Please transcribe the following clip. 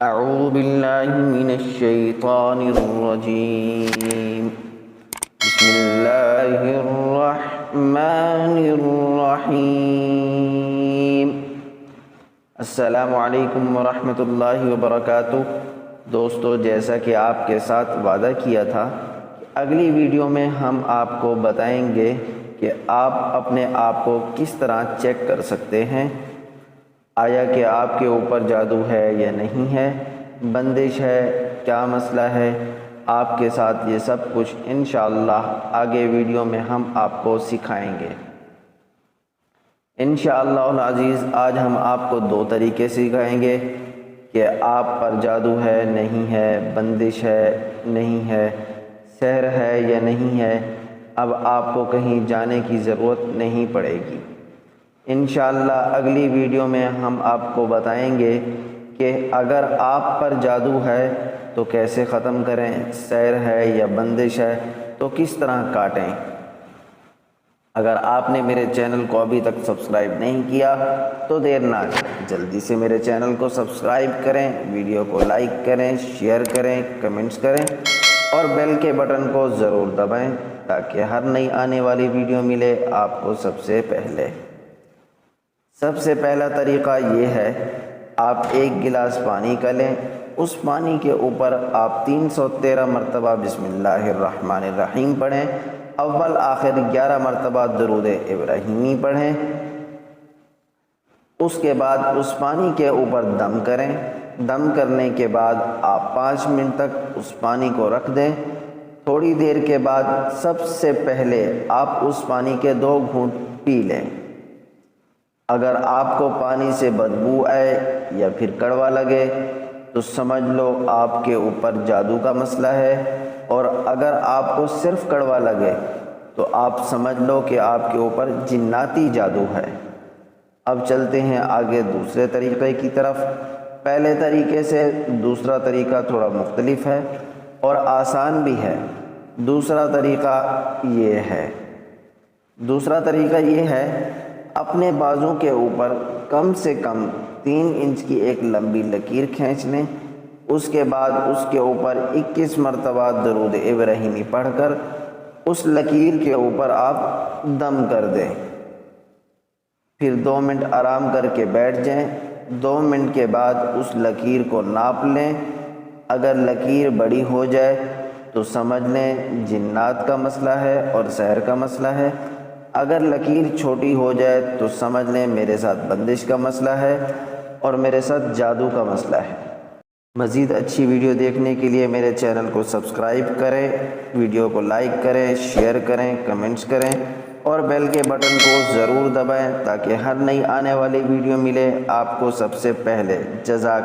اعوذ باللہ من الشیطان الرجیم بسم اللہ الرحمن الرحیم۔ السلام علیکم ورحمۃ اللہ وبرکاتہ۔ دوستو، جیسا کہ آپ کے ساتھ وعدہ کیا تھا کہ اگلی ویڈیو میں ہم آپ کو بتائیں گے کہ آپ اپنے آپ کو کس طرح چیک کر سکتے ہیں، آیا کہ آپ کے اوپر جادو ہے یا نہیں ہے، بندش ہے، کیا مسئلہ ہے۔ آپ کے ساتھ یہ سب کچھ انشاءاللہ آگے ویڈیو میں ہم آپ کو سکھائیں گے انشاءاللہ العزیز۔ آج ہم آپ کو 2 طریقے سکھائیں گے کہ آپ پر جادو ہے نہیں ہے، بندش ہے نہیں ہے، سحر ہے یا نہیں ہے۔ اب آپ کو کہیں جانے کی ضرورت نہیں پڑے گی انشاءاللہ۔ اگلی ویڈیو میں ہم آپ کو بتائیں گے کہ اگر آپ پر جادو ہے تو کیسے ختم کریں، سحر ہے یا بندش ہے تو کس طرح کاٹیں۔ اگر آپ نے میرے چینل کو ابھی تک سبسکرائب نہیں کیا تو دیر نہ کریں، جلدی سے میرے چینل کو سبسکرائب کریں، ویڈیو کو لائک کریں، شیئر کریں، کمنٹس کریں اور بیل کے بٹن کو ضرور دبائیں تاکہ ہر نئی آنے والی ویڈیو ملے آپ کو سب سے پہلے۔ سب سے پہلا طریقہ یہ ہے، آپ 1 گلاس پانی کا لیں، اس پانی کے اوپر آپ 313 مرتبہ بسم اللہ الرحمن الرحیم پڑھیں، اول آخر 11 مرتبہ درود ابراہیمی پڑھیں۔ اس کے بعد اس پانی کے اوپر دم کریں، دم کرنے کے بعد آپ 5 منٹ تک اس پانی کو رکھ دیں۔ تھوڑی دیر کے بعد سب سے پہلے آپ اس پانی کے 2 گھونٹ پی لیں۔ اگر آپ کو پانی سے بدبو آئے یا پھر کڑوا لگے تو سمجھ لو آپ کے اوپر جادو کا مسئلہ ہے، اور اگر آپ کو صرف کڑوا لگے تو آپ سمجھ لو کہ آپ کے اوپر جناتی جادو ہے۔ اب چلتے ہیں آگے دوسرے طریقے کی طرف۔ پہلے طریقے سے دوسرا طریقہ تھوڑا مختلف ہے اور آسان بھی ہے۔ دوسرا طریقہ یہ ہے، اپنے بازو کے اوپر کم سے کم 3 انچ کی ایک لمبی لکیر کھینچ لیں۔ اس کے بعد اس کے اوپر 21 مرتبہ درود ابراہیمی پڑھ کر اس لکیر کے اوپر آپ دم کر دیں۔ پھر 2 منٹ آرام کر کے بیٹھ جائیں۔ 2 منٹ کے بعد اس لکیر کو ناپ لیں۔ اگر لکیر بڑی ہو جائے تو سمجھ لیں جنات کا مسئلہ ہے اور سحر کا مسئلہ ہے۔ اگر لکیر چھوٹی ہو جائے تو سمجھ لیں میرے ساتھ بندش کا مسئلہ ہے اور میرے ساتھ جادو کا مسئلہ ہے۔ مزید اچھی ویڈیو دیکھنے کے لیے میرے چینل کو سبسکرائب کریں، ویڈیو کو لائک کریں، شیئر کریں، کمنٹس کریں اور بیل کے بٹن کو ضرور دبائیں تاکہ ہر نئی آنے والی ویڈیو ملے آپ کو سب سے پہلے۔ جزاک